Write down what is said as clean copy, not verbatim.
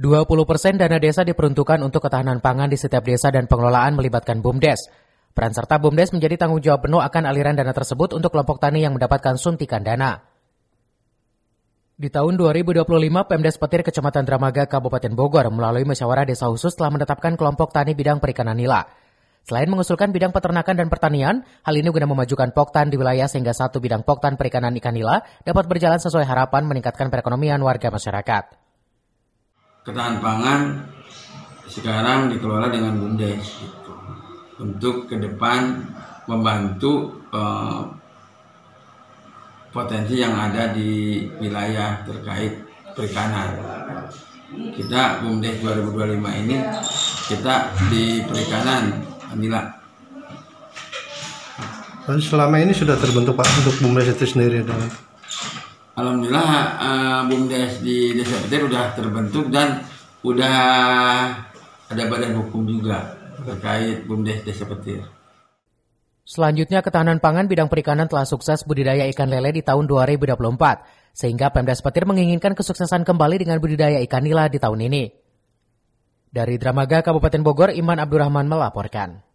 20% dana desa diperuntukkan untuk ketahanan pangan di setiap desa dan pengelolaan melibatkan BUMDes. Peran serta BUMDes menjadi tanggung jawab penuh akan aliran dana tersebut untuk kelompok tani yang mendapatkan suntikan dana. Di tahun 2025, Pemdes Petir Kecamatan Dramaga, Kabupaten Bogor melalui musyawarah desa khusus telah menetapkan kelompok tani bidang perikanan nila. Selain mengusulkan bidang peternakan dan pertanian, hal ini guna memajukan poktan di wilayah sehingga satu bidang poktan perikanan ikan nila dapat berjalan sesuai harapan meningkatkan perekonomian warga masyarakat. Ketahanan pangan sekarang dikelola dengan BUMDes gitu. Untuk ke depan membantu potensi yang ada di wilayah terkait perikanan. Kita BUMDes 2025 ini kita di perikanan nila. Lalu selama ini sudah terbentuk Pak untuk BUMDes itu sendiri? Alhamdulillah BUMDes di Desa Petir sudah terbentuk dan sudah ada badan hukum juga terkait BUMDes Desa Petir. Selanjutnya, ketahanan pangan bidang perikanan telah sukses budidaya ikan lele di tahun 2024, sehingga Pemdes Petir menginginkan kesuksesan kembali dengan budidaya ikan nila di tahun ini. Dari Dramaga, Kabupaten Bogor, Iman Abdurrahman melaporkan.